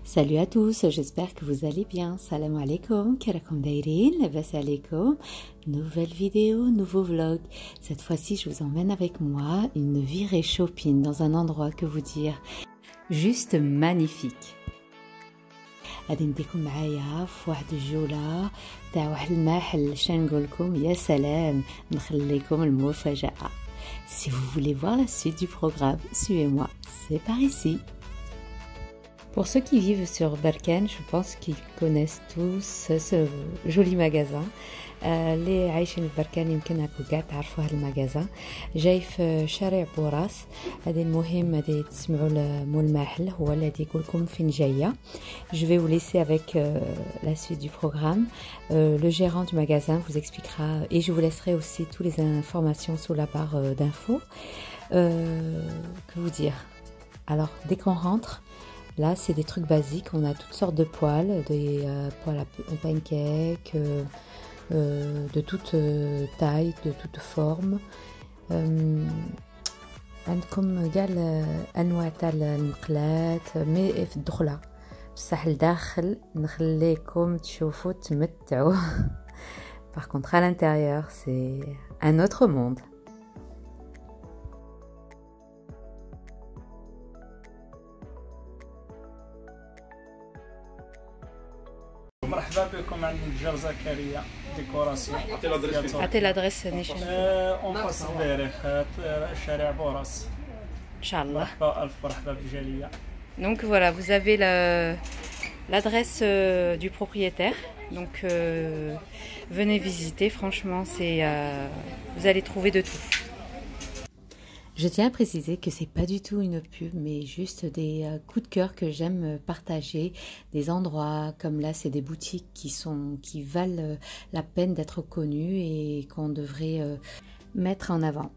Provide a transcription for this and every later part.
Salut à tous, j'espère que vous allez bien. Salam alaikum, kirakum dairin, labas alaikum. Nouvelle vidéo, nouveau vlog. Cette fois-ci, je vous emmène avec moi une virée shopping dans un endroit, que vous dire, juste magnifique. غادي نديكم معايا في واحد الجولة تاع واحد المحل شنقولكم يا سلام نخليكم المفاجأة. Si vous voulez voir la suite du programme, suivez-moi, c'est par ici. Pour ceux qui vivent sur Berkane, je pense qu'ils connaissent tous ce joli magasin. اللي عايشين في بركان يمكن هاكو كاع تعرفوا هذا المغازان. جاي في شارع بوراس. هذه المهم هذه تسمعوا مول المحل هو اللي يقول لكم فين جايه. Je vais vous laisser avec la suite du programme. Le gérant du magasin vous expliquera et je vous laisserai aussi toutes les informations sous la barre d'infos. Que vous dire? Alors dès qu'on rentre, là c'est des trucs basiques. On a toutes sortes de poêles, des poêles à pancakes. De toute taille, de toute forme. عندكم كاع الانواع تاع المقلات مي في الدخله بصح لداخل نخليكم تشوفوا تمتعوا. Par contre à l'intérieur c'est un autre monde. مرحبا بكم عند الجار زكريا ديكوراسيون. عطي l'adresse نيشان. اون فاس البارح شارع بوراس ان شاء الله. مرحبا الف مرحبا بالجاليه. Donc voilà, vous avez l'adresse du propriétaire. Donc venez visiter, franchement c'est vous allez trouver de tout. Je tiens à préciser que c'est pas du tout une pub, mais juste des coups de cœur que j'aime partager, des endroits comme là, c'est des boutiques qui valent la peine d'être connues et qu'on devrait mettre en avant.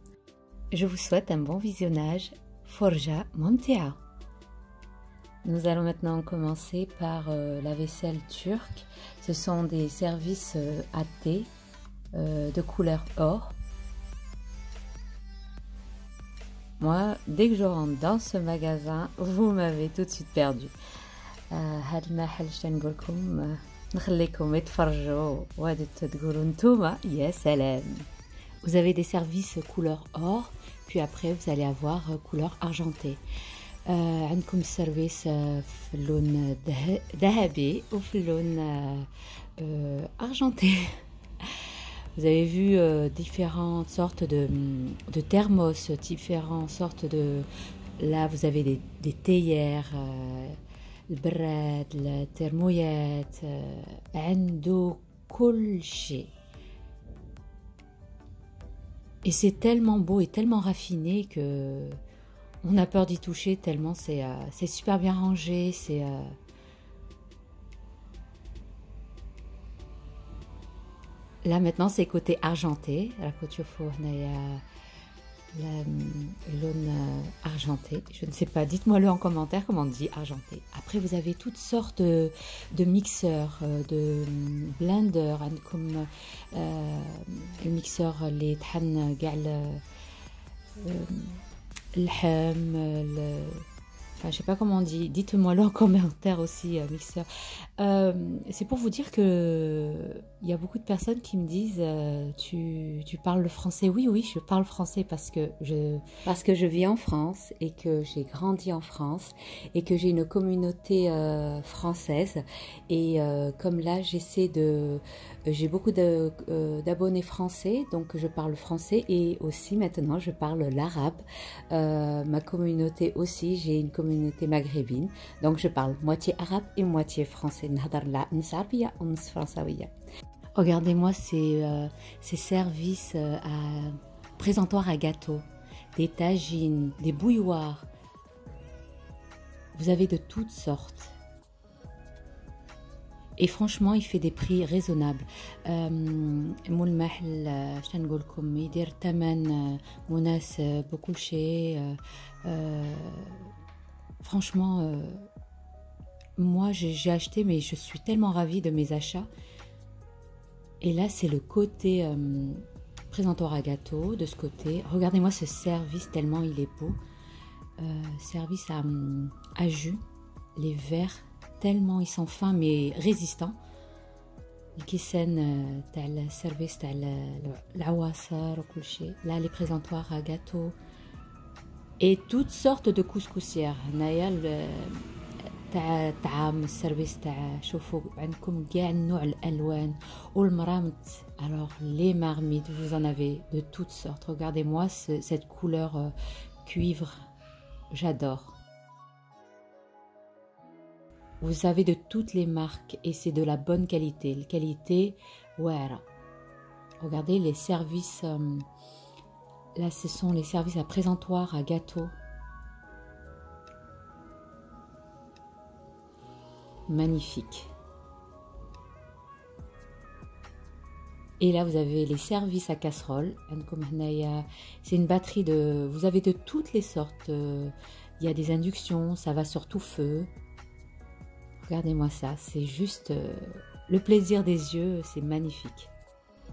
Je vous souhaite un bon visionnage. Forja Montea. Nous allons maintenant commencer par la vaisselle turque. Ce sont des services à thé de couleur or. Moi, dès que je rentre dans ce magasin, vous m'avez tout de suite perdu. هاد المحل شنقول لكم نخليكم يتفرجوا وهادو تقولوا نتوما يا سلام. Vous avez des services couleur or, puis après vous allez avoir couleur argentée. عندكم السيرفيس في اللون ذهبي وفي اللون argenté. Vous avez vu différentes sortes de thermos, différentes sortes de... Là, vous avez des théières, le brad, la thermoyette, عنده كل شيء. Et c'est tellement beau et tellement raffiné que on a peur d'y toucher tellement c'est super bien rangé, c'est... Là maintenant c'est côté argenté, la couture la l'aune argenté. Je ne sais pas, dites-moi-le en commentaire comment on dit argenté. Après vous avez toutes sortes de mixeurs, de blenders, comme le mixeur les تحن كاع اللحم. Enfin, je sais pas comment on dit, dites-moi-le en commentaire aussi, mixeur. C'est pour vous dire que il y a beaucoup de personnes qui me disent tu parles le français. Oui, je parle français parce que je vis en France et que j'ai grandi en France et que j'ai une communauté française. Et comme là, j'ai beaucoup d'abonnés français, donc je parle français et aussi maintenant je parle l'arabe. Ma communauté aussi, j'ai une communauté maghrébine, donc je parle moitié arabe et moitié français. Regardez-moi ces services à présentoirs à gâteaux, des tagines, des bouilloires. Vous avez de toutes sortes. Et franchement, il fait des prix raisonnables. مول المحل شنقول لكم يدير ثمن مناسب بكل شيء. Franchement, moi j'ai acheté, mais je suis tellement ravie de mes achats. Et là, c'est le côté présentoir à gâteau de ce côté. Regardez-moi ce service, tellement il est beau. Service à jus, les verres tellement ils sont fins mais résistants. الكيسان تاع السيرفيس تاع العواصر وكل شيء. Là les présentoirs à gâteaux et toutes sortes de couscoussières. هنايا تاع الطعام السيرفيس تاع شوفوا عندكم كاع النوع الالوان والمرامط. Alors les marmites, vous en avez de toutes sortes. Regardez-moi cette couleur cuivre, j'adore. Vous avez de toutes les marques et c'est de la bonne qualité. La qualité, voilà. Regardez les services. Là, ce sont les services à présentoir, à gâteaux. Magnifique. Et là, vous avez les services à casserole. C'est une batterie de... Vous avez de toutes les sortes. Il y a des inductions, ça va sur tout feu. Regardez-moi ça, c'est juste le plaisir des yeux, c'est magnifique.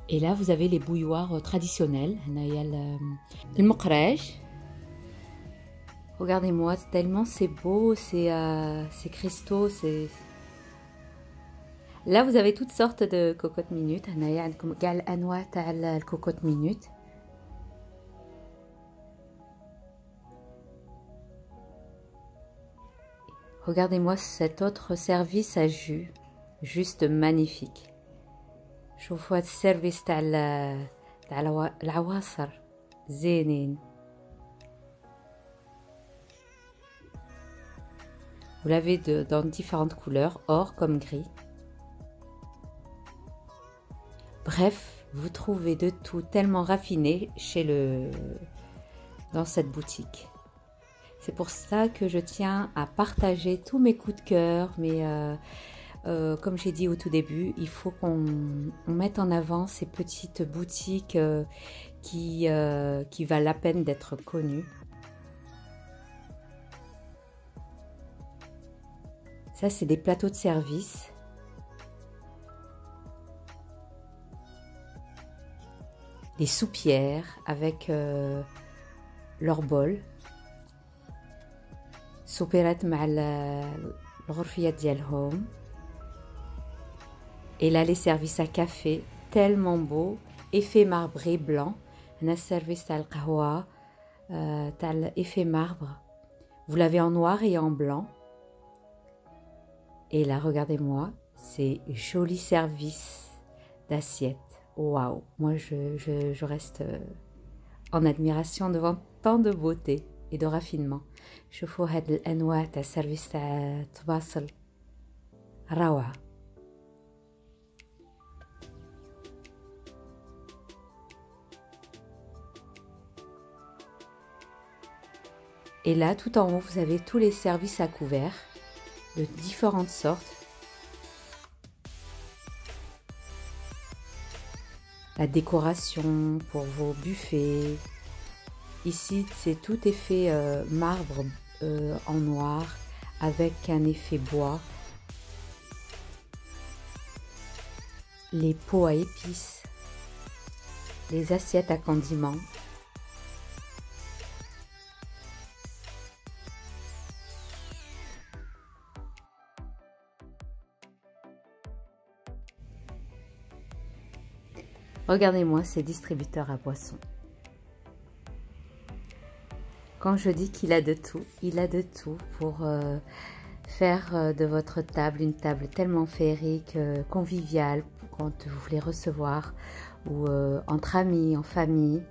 Et là, vous avez les bouilloires traditionnelles. Le mokrej. Regardez-moi, tellement c'est beau, c'est cristaux, c'est... Là, vous avez toutes sortes de cocottes minutes. Cocotte minute. Regardez-moi cet autre service à jus, juste magnifique. شوفوا هاد السيرفيس تاع العواصر زينين. Vous l'avez dans différentes couleurs, or comme gris. Bref, vous trouvez de tout tellement raffiné dans cette boutique. C'est pour ça que je tiens à partager tous mes coups de cœur, mais comme j'ai dit au tout début, il faut qu'on mette en avant ces petites boutiques qui valent la peine d'être connues. Ça, c'est des plateaux de service. Des soupières avec leur bol. سوبيرات مع الغرفيات ديالهم. Et là les services à café tellement beaux, effet marbré blanc. هنا السيرفيس تاع القهوة تاع l'effet marbre. Vous l'avez en noir et en blanc. Et là regardez-moi, c'est joli service d'assiette. Waouh, moi je reste en admiration devant tant de beauté et de raffinement. شوفوا هاد الانواع تاع السيرفيس تاع الطباصل روعه. Et là tout en haut vous avez tous les services à couvert de différentes sortes. La décoration pour vos buffets. Ici, c'est tout est fait marbre en noir avec un effet bois. Les pots à épices, les assiettes à condiments. Regardez-moi ces distributeurs à boissons. Quand je dis qu'il a de tout, il a de tout pour faire de votre table une table tellement féerique, conviviale, quand vous voulez recevoir, ou entre amis, en famille.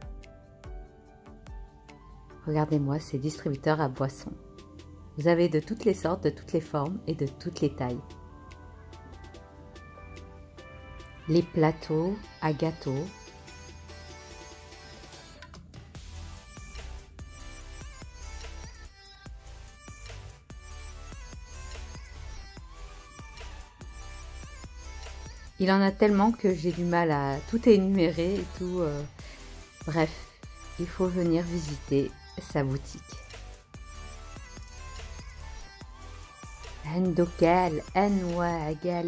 Regardez-moi ces distributeurs à boissons. Vous avez de toutes les sortes, de toutes les formes et de toutes les tailles. Les plateaux à gâteaux. Il en a tellement que j'ai du mal à tout énumérer et tout. Bref, il faut venir visiter sa boutique. عنده كاع الانواع كاع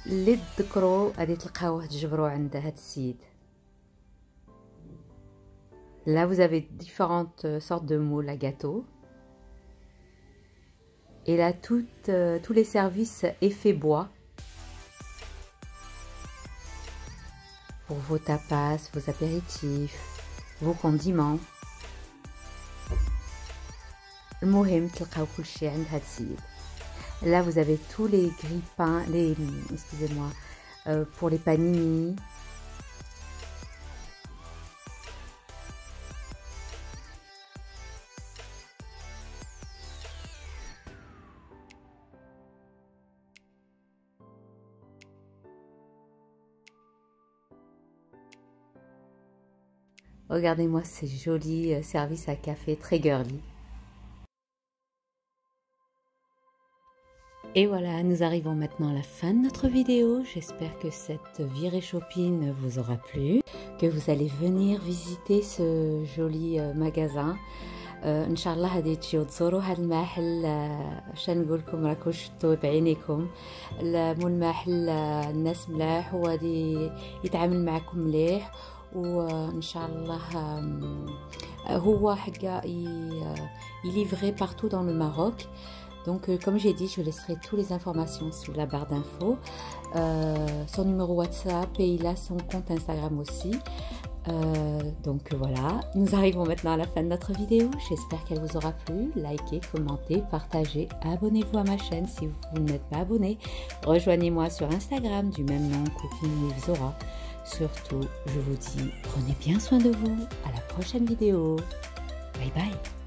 اللي تذكروا غادي تلقاوه تجبروا عند هذا السيد. Là vous avez différentes sortes de moules à gâteaux. Et là, tous les services effet bois. Pour vos tapas, vos apéritifs, vos condiments. المهم تلقاو كل شيء عند هاد السيد. Là vous avez tous les grille-pains, excusez-moi, pour les panini. Regardez-moi ces jolis services à café très girly. Et voilà, nous arrivons maintenant à la fin de notre vidéo. J'espère que cette virée shopping vous aura plu, que vous allez venir visiter ce joli magasin. ان شاء الله غادي تجيو تزوروا هذا المحل. شنو نقول لكم، راكم شفتوا بعينيكم مول المحل الناس ملاح وغادي يتعامل معكم مليح، وان شاء الله هو حاجه يليفري partout dans le Maroc. Donc comme j'ai dit, je laisserai toutes les informations sous la barre d'infos, son numéro WhatsApp, et il a son compte Instagram aussi. Donc voilà, nous arrivons maintenant à la fin de notre vidéo. J'espère qu'elle vous aura plu. Likez, commentez, partagez, abonnez-vous à ma chaîne si vous n'êtes pas abonné. Rejoignez-moi sur Instagram du même nom, Cooking with Zora. Surtout, je vous dis, prenez bien soin de vous. À la prochaine vidéo. Bye bye.